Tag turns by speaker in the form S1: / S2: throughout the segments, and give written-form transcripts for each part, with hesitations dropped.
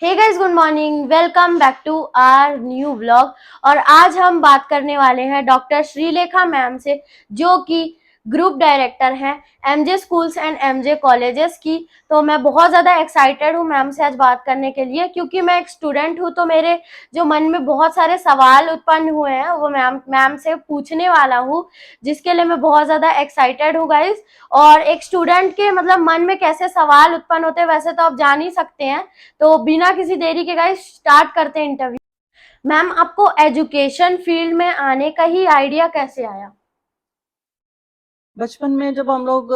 S1: Hey guys, good morning. Welcome back to our new vlog. और आज हम बात करने वाले हैं डॉक्टर श्रीलेखा मैम से, जो कि ग्रुप डायरेक्टर हैं MJ schools and MJ colleges की। तो मैं बहुत ज़्यादा एक्साइटेड हूँ मैम से आज बात करने के लिए, क्योंकि मैं एक स्टूडेंट हूँ। तो मेरे जो मन में बहुत सारे सवाल उत्पन्न हुए हैं वो मैम से पूछने वाला हूँ, जिसके लिए मैं बहुत ज़्यादा एक्साइटेड हूँ गाइस। और एक स्टूडेंट के मतलब मन में कैसे सवाल उत्पन्न होते हैं वैसे तो आप जान ही सकते हैं। तो बिना किसी देरी के गाइस स्टार्ट करते हैं इंटरव्यू। मैम, आपको एजुकेशन फील्ड में आने का ही आइडिया कैसे आया?
S2: बचपन में जब हम लोग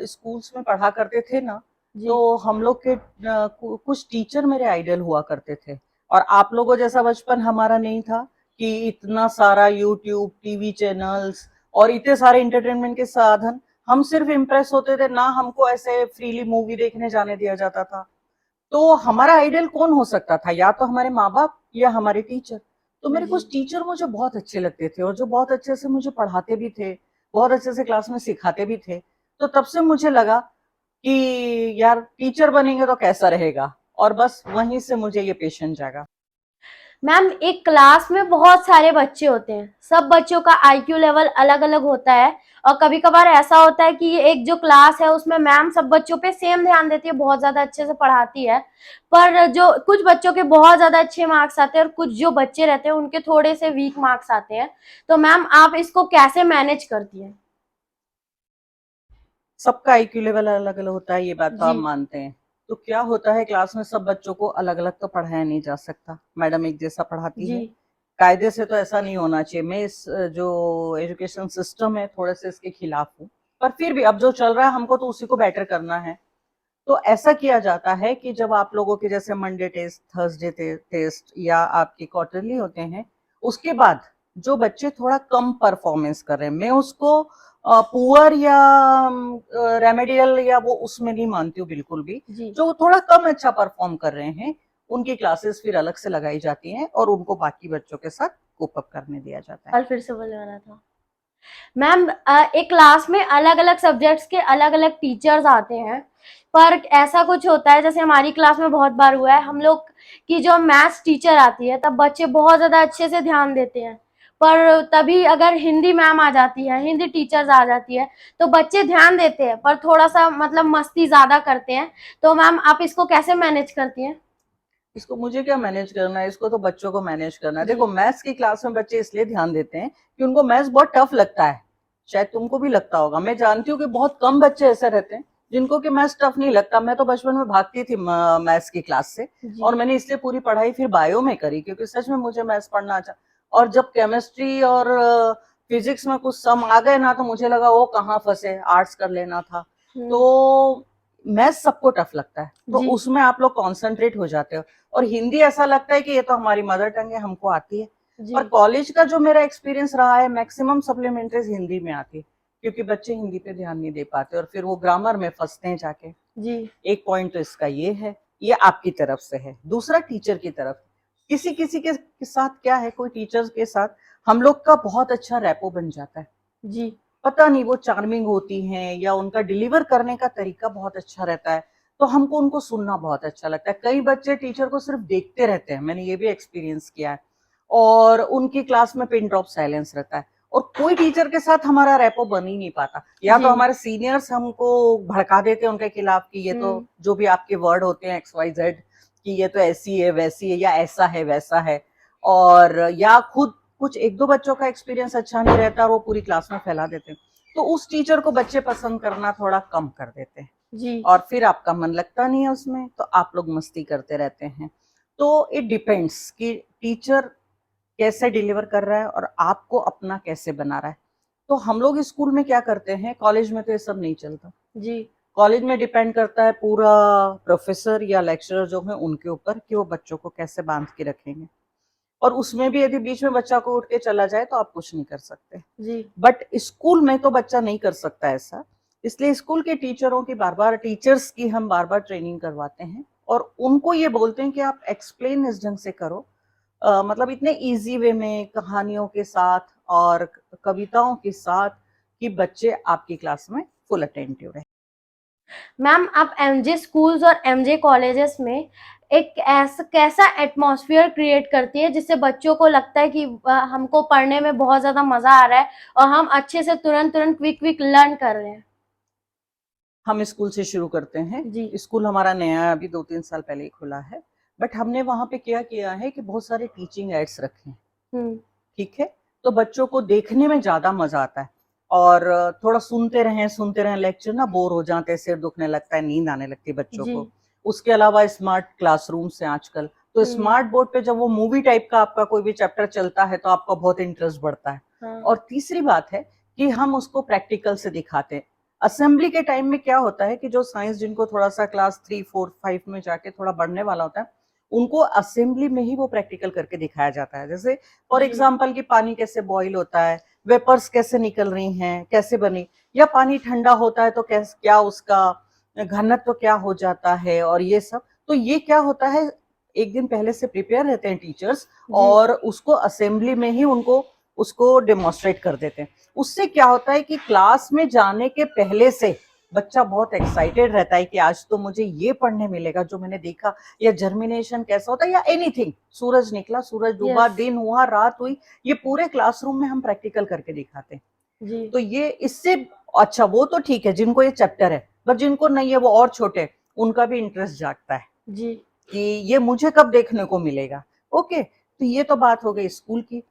S2: स्कूल्स में पढ़ा करते थे ना,
S1: जी।
S2: तो हम लोग के कुछ टीचर मेरे आइडल हुआ करते थे। और आप लोगों जैसा बचपन हमारा नहीं था कि इतना सारा यूट्यूब, टीवी चैनल्स और इतने सारे इंटरटेनमेंट के साधन। हम सिर्फ इम्प्रेस होते थे ना, हमको ऐसे फ्रीली मूवी देखने जाने दिया जाता था। तो हमारा आइडल कौन हो सकता था? या तो हमारे माँ बाप या हमारे टीचर। तो मेरे
S1: जी।
S2: कुछ टीचर मुझे बहुत अच्छे लगते थे और जो बहुत अच्छे से मुझे पढ़ाते भी थे, बहुत अच्छे से क्लास में सिखाते भी थे। तो तब से मुझे लगा कि यार टीचर बनेंगे तो कैसा रहेगा, और बस वहीं से मुझे ये पेशन जागा।
S1: मैम, एक क्लास में बहुत सारे बच्चे होते हैं, सब बच्चों का आईक्यू लेवल अलग अलग होता है। और कभी कभार ऐसा होता है कि एक जो क्लास है उसमें मैम सब बच्चों पे सेम ध्यान देती है, बहुत ज्यादा अच्छे से पढ़ाती है। पर जो कुछ बच्चों के बहुत ज्यादा अच्छे मार्क्स आते हैं और कुछ जो बच्चे रहते हैं उनके थोड़े से वीक मार्क्स आते हैं। तो मैम, आप इसको कैसे मैनेज करती हैं?
S2: सबका आईक्यू लेवल अलग अलग होता है, ये बात तो
S1: जी।
S2: आप मानते हैं। तो क्या होता है, क्लास में सब बच्चों को अलग अलग तो पढ़ाया नहीं जा सकता, मैडम एक जैसा पढ़ाती
S1: जी।
S2: है। कायदे से तो ऐसा नहीं होना चाहिए। मैं इस जो एजुकेशन सिस्टम है थोड़े से इसके खिलाफ हूँ। पर फिर भी अब जो चल रहा है हमको तो उसी को बेटर करना है। तो ऐसा किया जाता है कि जब आप लोगों के जैसे मंडे टेस्ट, थर्सडे टेस्ट या आपके क्वार्टरली होते हैं, उसके बाद जो बच्चे थोड़ा कम परफॉर्मेंस कर रहे हैं, मैं उसको पुअर या रेमेडियल या वो उसमें नहीं मानती हूँ बिल्कुल भी।
S1: जी।
S2: जो थोड़ा कम अच्छा परफॉर्म कर रहे हैं, उनकी क्लासेस फिर अलग से लगाई जाती हैं और उनको बाकी बच्चों के साथ कोप अप करने दिया जाता है।
S1: और फिर से बोलने वाला था। मैम, एक क्लास में अलग अलग सब्जेक्ट्स के अलग अलग टीचर्स आते हैं। पर ऐसा कुछ होता है, जैसे हमारी क्लास में बहुत बार हुआ है, हम लोग की जो मैथ्स टीचर आती है तब बच्चे बहुत ज्यादा अच्छे से ध्यान देते हैं। पर तभी अगर हिंदी मैम आ जाती है, हिंदी टीचर्स आ जाती है, तो बच्चे ध्यान देते हैं पर थोड़ा सा मतलब मस्ती ज्यादा करते हैं। तो मैम, आप इसको कैसे मैनेज करती हैं?
S2: इसको मुझे क्या मैनेज करना है, इसको तो बच्चों को मैनेज करना है।
S1: जी।
S2: देखो, मैथ्स की क्लास में बच्चे इसलिए ध्यान देते हैं कि उनको मैथ्स बहुत टफ लगता है। शायद तुमको भी लगता होगा। मैं जानती हूँ कि बहुत कम बच्चे ऐसे रहते हैं जिनको कि मैथ्स टफ नहीं लगता। मैं तो बचपन में भागती थी मैथ्स की क्लास से।
S1: जी।
S2: और मैंने इसलिए पूरी पढ़ाई फिर बायो में करी, क्योंकि सच में मुझे मैथ्स पढ़ना अच्छा। और जब केमिस्ट्री और फिजिक्स में कुछ सम आ गए ना, तो मुझे लगा वो कहाँ फंसे, आर्ट्स कर लेना था।
S1: हम्म।
S2: तो मैथ्स सबको टफ लगता है, तो
S1: जी।
S2: उसमें आप लोग कॉन्सेंट्रेट हो जाते हो। और हिंदी ऐसा लगता है कि ये तो हमारी मदर टंग है, हमको आती है।
S1: जी।
S2: और कॉलेज का जो मेरा एक्सपीरियंस रहा है, मैक्सिमम सप्लीमेंट्रीज हिंदी में आती है, क्योंकि बच्चे हिंदी पे ध्यान नहीं दे पाते और फिर वो ग्रामर में फंसते हैं जाके।
S1: जी।
S2: एक पॉइंट तो इसका ये है। ये आपकी तरफ से है। दूसरा टीचर की तरफ, किसी किसी के साथ क्या है, कोई टीचर्स के साथ हम लोग का बहुत अच्छा रैपो बन जाता है।
S1: जी।
S2: पता नहीं वो चार्मिंग होती हैं या उनका डिलीवर करने का तरीका बहुत अच्छा रहता है, तो हमको उनको सुनना बहुत अच्छा लगता है। कई बच्चे टीचर को सिर्फ देखते रहते हैं, मैंने ये भी एक्सपीरियंस किया है। और उनकी क्लास में पिन ड्रॉप साइलेंस रहता है और कोई टीचर के साथ हमारा रेपो बन ही नहीं पाता। या तो
S1: जी।
S2: हमारे सीनियर्स हमको भड़का देते हैं उनके खिलाफ कि ये तो
S1: हम्म।
S2: जो भी आपके वर्ड होते हैं एक्स वाई जेड, कि ये तो ऐसी है वैसी है या ऐसा है वैसा है। और या खुद कुछ एक दो बच्चों का एक्सपीरियंस अच्छा नहीं रहता और वो पूरी क्लास में फैला देते हैं। तो उस टीचर को बच्चे पसंद करना थोड़ा कम कर देते हैं।
S1: जी।
S2: और फिर आपका मन लगता नहीं है उसमें, तो आप लोग मस्ती करते रहते हैं। तो इट डिपेंड्स कि टीचर कैसे डिलीवर कर रहा है और आपको अपना कैसे बना रहा है। तो हम लोग स्कूल में क्या करते हैं, कॉलेज में तो ये सब नहीं चलता।
S1: जी।
S2: कॉलेज में डिपेंड करता है पूरा प्रोफेसर या लेक्चरर जो है उनके ऊपर कि वो बच्चों को कैसे बांध के रखेंगे। और उसमें भी यदि बीच में बच्चा को उठ के चला जाए तो आप कुछ नहीं कर सकते।
S1: जी।
S2: बट स्कूल में तो बच्चा नहीं कर सकता ऐसा। इसलिए स्कूल के टीचरों की बार बार, टीचर्स की हम बार बार ट्रेनिंग करवाते हैं और उनको ये बोलते हैं कि आप एक्सप्लेन इस ढंग से करो, मतलब इतने इजी वे में, कहानियों के साथ और कविताओं के साथ, कि बच्चे आपकी क्लास में फुल अटेंटिव रहे।
S1: मैम, आप एमजे स्कूल्स और एमजे कॉलेजेस में एक ऐसा कैसा एटमॉस्फेयर क्रिएट करती है जिससे बच्चों को लगता है कि हमको पढ़ने में बहुत ज्यादा मजा आ रहा है और हम अच्छे से तुरंत तुरंत क्विक क्विक लर्न कर रहे हैं।
S2: हम स्कूल से शुरू करते हैं।
S1: जी।
S2: स्कूल हमारा नया अभी 2-3 साल पहले ही खुला है, बट हमने वहाँ पे क्या किया है कि बहुत सारे टीचिंग एड्स रखे हैं,
S1: हम्म।
S2: ठीक है? तो बच्चों को देखने में ज़्यादा मज़ा आता है और थोड़ा सुनते रहें लेक्चर ना बोर हो जाते हैं, सिर दुखने लगता है, नींद आने लगती है बच्चों
S1: जी।
S2: को। उसके अलावा स्मार्ट क्लासरूम्स हैं आजकल, तो स्मार्ट बोर्ड पे जब वो मूवी टाइप का आपका कोई भी चैप्टर चलता है, तो आपका बहुत इंटरेस्ट बढ़ता है।
S1: हाँ।
S2: और तीसरी बात है कि हम उसको प्रैक्टिकल से दिखाते हैं। असेंबली के टाइम में क्या होता है कि जो साइंस जिनको थोड़ा-सा क्लास 3, 4, 5 में जाके थोड़ा बढ़ने वाला होता है, उनको असेंबली में ही वो प्रैक्टिकल करके दिखाया जाता है। जैसे फॉर
S1: जी।
S2: एग्जाम्पल कि पानी कैसे बॉईल होता है, वेपर्स कैसे निकल रही हैं, कैसे बनी, या पानी ठंडा होता है तो कैस क्या उसका घनत्व क्या हो जाता है और ये सब। तो ये क्या होता है, एक दिन पहले से प्रिपेयर रहते हैं टीचर्स
S1: जी।
S2: और उसको असेंबली में ही उनको उसको डेमोन्स्ट्रेट कर देते हैं। उससे क्या होता है कि क्लास में जाने के पहले से बच्चा बहुत एक्साइटेड रहता है कि आज तो मुझे ये पढ़ने मिलेगा जो मैंने देखा, या जर्मिनेशन कैसा होता है, या एनीथिंग, सूरज निकला, सूरज डूबा,
S1: यस।
S2: दिन हुआ, रात हुई, ये पूरे क्लासरूम में हम प्रैक्टिकल करके दिखाते हैं।
S1: जी।
S2: तो ये इससे अच्छा, वो तो ठीक है जिनको ये चैप्टर है, पर जिनको नहीं है वो और छोटे, उनका भी इंटरेस्ट जागता है
S1: जी।
S2: कि ये मुझे कब देखने को मिलेगा। ओके, तो ये तो बात हो गई स्कूल की।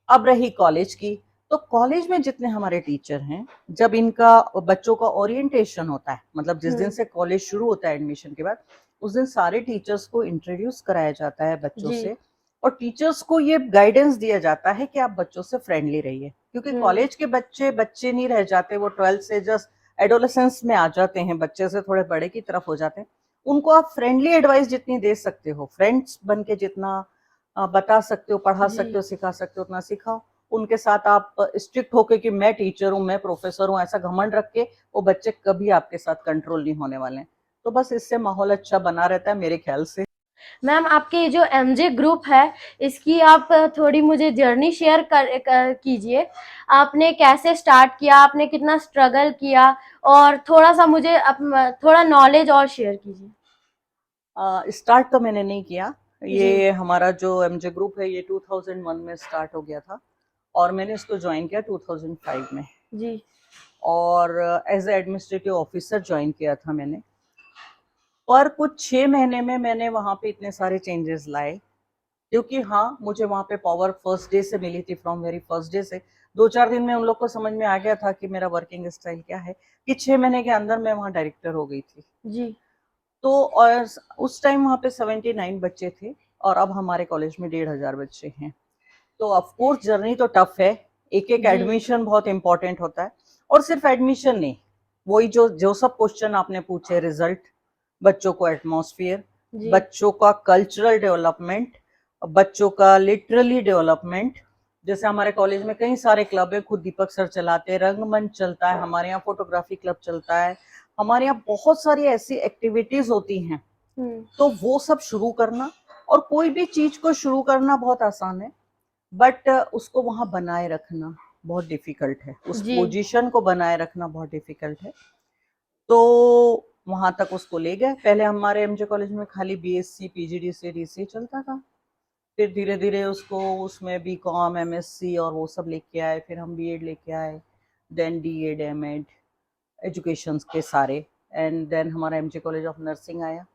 S2: अब रही कॉलेज की, तो कॉलेज में जितने हमारे टीचर हैं, जब इनका बच्चों का ओरिएंटेशन होता है, मतलब जिस दिन से कॉलेज शुरू होता है एडमिशन के बाद, उस दिन सारे टीचर्स को इंट्रोड्यूस कराया जाता है बच्चों
S1: जी।
S2: से, और टीचर्स को ये गाइडेंस दिया जाता है कि आप बच्चों से फ्रेंडली रहिए, क्योंकि कॉलेज के बच्चे बच्चे नहीं रह जाते, वो 12th से जस्ट एडोलेसेंस में आ जाते हैं, बच्चे से थोड़े बड़े की तरफ हो जाते हैं। उनको आप फ्रेंडली एडवाइस जितनी दे सकते हो, फ्रेंड्स बन के जितना बता सकते हो, पढ़ा
S1: जी।
S2: सकते हो, सिखा सकते हो, उतना सिखाओ। उनके साथ आप स्ट्रिक्ट होके कि मैं टीचर हूँ, मैं प्रोफेसर हूँ, ऐसा घमंड रख के वो बच्चे कभी आपके साथ कंट्रोल नहीं होने वाले हैं। तो बस इससे माहौल अच्छा बना रहता है मेरे ख्याल से।
S1: मैम, आपके ये जो एमजे ग्रुप है, इसकी आप थोड़ी मुझे जर्नी शेयर कीजिए। आपने कैसे स्टार्ट किया, आपने कितना स्ट्रगल किया, और थोड़ा सा मुझे थोड़ा नॉलेज और शेयर कीजिए।
S2: स्टार्ट तो मैंने नहीं किया,
S1: जी।
S2: ये हमारा जो एमजे ग्रुप है ये 2001 में स्टार्ट हो गया था और मैंने इसको ज्वाइन किया 2005 में,
S1: जी।
S2: और as a administrative officer join किया था मैंने। पर कुछ 6 महीने में मैंने वहाँ पे इतने सारे चेंजेस लाए, क्योंकि हाँ, मुझे वहाँ पे पावर फर्स्ट डे से मिली थी, फ्रॉम वेरी फर्स्ट डे से 2-4 दिन में उन लोग को समझ में आ गया था कि मेरा वर्किंग स्टाइल क्या है, कि 6 महीने के अंदर मैं वहाँ डायरेक्टर हो गई थी।
S1: जी।
S2: तो और उस टाइम वहाँ पे 79 बच्चे थे और अब हमारे कॉलेज में 1500 बच्चे हैं। तो ऑफ कोर्स जर्नी तो टफ है, एक एक
S1: जी।
S2: एडमिशन बहुत इंपॉर्टेंट होता है, और सिर्फ एडमिशन नहीं, वही जो जो सब क्वेश्चन आपने पूछे, रिजल्ट, बच्चों को एटमॉस्फेयर,
S1: जी।
S2: बच्चों का कल्चरल डेवलपमेंट, बच्चों का लिटरली डेवलपमेंट। जैसे हमारे कॉलेज में कई सारे क्लब है, खुद दीपक सर चलाते हैं, रंगमंच चलता है, हमारे यहाँ फोटोग्राफी क्लब चलता है, हमारे यहाँ बहुत सारी ऐसी एक्टिविटीज होती हैं। तो वो सब शुरू करना, और कोई भी चीज को शुरू करना बहुत आसान है, बट उसको वहां बनाए रखना बहुत डिफिकल्ट है, उस
S1: जी।
S2: पोजीशन को बनाए रखना बहुत डिफिकल्ट है। तो वहां तक उसको ले गए। पहले हमारे एमजे कॉलेज में खाली बीएससी, पीजीडीसी, डीसी चलता था, फिर धीरे धीरे उसको उसमें बीकॉम, एमएससी और वो सब लेके आए, फिर हम बीएड लेके आए, देन डीएड, एमएड, एजुकेशन के सारे, एंड देन हमारा एमजे कॉलेज ऑफ नर्सिंग आया,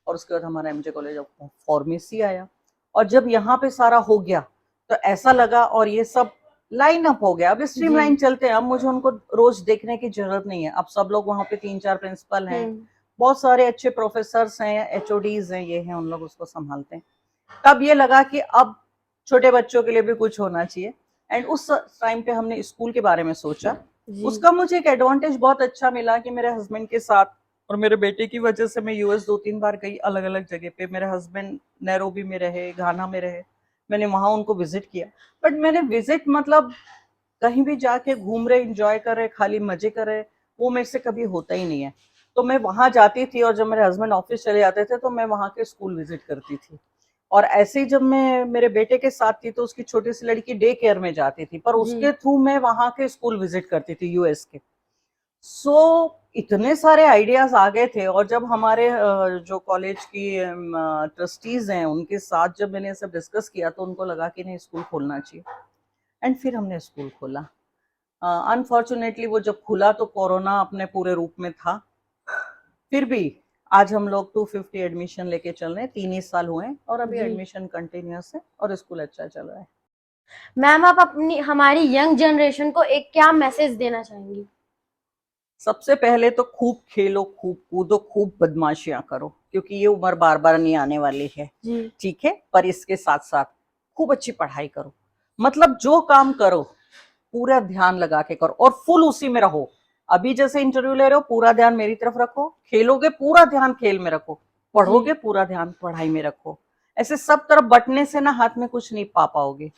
S2: और उसके बाद हमारा एमजे कॉलेज ऑफ फार्मेसी आया। और जब यहाँ पे सारा हो गया तो ऐसा लगा, और ये सब लाइन अप हो गया, अब स्ट्रीम लाइन चलते हैं, अब मुझे उनको रोज देखने की जरूरत नहीं है, अब सब लोग वहाँ पे 3-4 प्रिंसिपल हैं, बहुत सारे अच्छे प्रोफेसर्स हैं, एचओडीज हैं, ये हैं, उन लोग उसको संभालते हैं। तब ये लगा कि अब छोटे बच्चों के लिए भी कुछ होना चाहिए, एंड उस टाइम पे हमने स्कूल के बारे में सोचा। उसका मुझे एक एडवांटेज बहुत अच्छा मिला कि मेरे हस्बैंड के साथ और मेरे बेटे की वजह से मैं यूएस 2-3 बार गई, अलग अलग जगह पे। मेरे हस्बैंड नैरोबी में रहे, घाना में रहे, मैंने वहां उनको विजिट किया, बट मैंने विजिट मतलब कहीं भी जाके घूम रहे, इंजॉय कर रहे, खाली मजे कर रहे, वो मेरे से कभी होता ही नहीं है। तो मैं वहां जाती थी, और जब मेरे हस्बैंड ऑफिस चले जाते थे तो मैं वहां के स्कूल विजिट करती थी। और ऐसे ही जब मैं मेरे बेटे के साथ थी तो उसकी छोटी सी लड़की डे केयर में जाती थी, पर उसके थ्रू मैं वहां के स्कूल विजिट करती थी यूएस के। सो इतने सारे आइडियाज आ गए थे। और जब हमारे जो कॉलेज की ट्रस्टीज हैं उनके साथ जब मैंने सब डिस्कस किया तो उनको लगा कि नहीं, स्कूल खोलना चाहिए। एंड फिर हमने स्कूल खोला। अनफॉर्चुनेटली वो जब खुला तो कोरोना अपने पूरे रूप में था। फिर भी आज हम लोग 250 एडमिशन लेके चल रहे हैं, 3 ही साल हुए हैं और अभी
S1: जी।
S2: एडमिशन कंटिन्यूअस है और स्कूल अच्छा चल रहा है।
S1: मैम, आप अपनी हमारी यंग जनरेशन को एक क्या मैसेज देना चाहेंगी?
S2: सबसे पहले तो खूब खेलो, खूब कूदो, खूब बदमाशियां करो, क्योंकि ये उम्र बार बार नहीं आने वाली है।
S1: जी।
S2: ठीक है, पर इसके साथ साथ खूब अच्छी पढ़ाई करो। मतलब जो काम करो पूरा ध्यान लगा के करो और फुल उसी में रहो। अभी जैसे इंटरव्यू ले रहे हो, पूरा ध्यान मेरी तरफ रखो। खेलोगे, पूरा ध्यान खेल में रखो। पढ़ोगे, पूरा ध्यान पढ़ाई में रखो। ऐसे सब तरफ बटने से ना हाथ में कुछ नहीं पा पाओगे।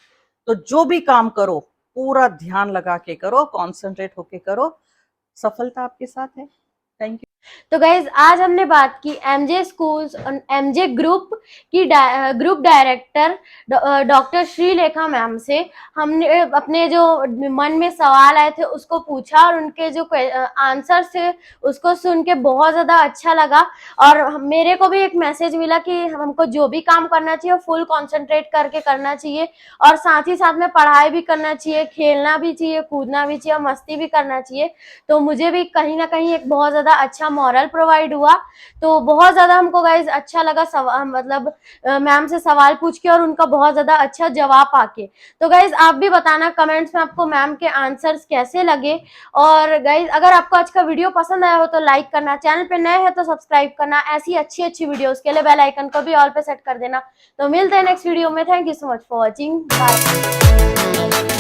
S2: तो जो भी काम करो पूरा ध्यान लगा के करो, कॉन्सेंट्रेट होके करो। सफलता आपके साथ है। Thank you.
S1: तो गाइज, आज हमने बात की एमजे स्कूल्स और एमजे ग्रुप की group director doctor Shrilekha ma'am से। हमने अपने जो मन में सवाल आए थे उसको पूछा और उनके जो आंसर थे उसको सुन के बहुत ज़्यादा अच्छा लगा। और मेरे को भी एक मैसेज मिला कि हमको जो भी काम करना चाहिए फुल कॉन्सेंट्रेट करके करना चाहिए और साथ ही साथ में पढ़ाई भी करना चाहिए, खेलना भी चाहिए, कूदना भी चाहिए, मस्ती भी करना चाहिए। तो मुझे भी कहीं ना कहीं एक बहुत ज़्यादा अच्छा मॉरल प्रोवाइड हुआ। तो बहुत ज़्यादा हमको गाइज अच्छा लगा मतलब मैम से सवाल पूछ के और उनका बहुत ज़्यादा अच्छा जवाब पाके। तो गाइज, आप भी बताना कमेंट्स में आपको मैम के आंसर्स कैसे लगे। और गाइज, अगर आपको आज का वीडियो पसंद आया हो तो लाइक करना, चैनल पे नए हैं तो सब्सक्राइब करना। ऐसी अच्छी अच्छी वीडियोस के लिए बेल आइकन को भी ऑल पे सेट कर देना। तो मिलते हैं नेक्स्ट वीडियो में। Thank you so much for watching. Bye.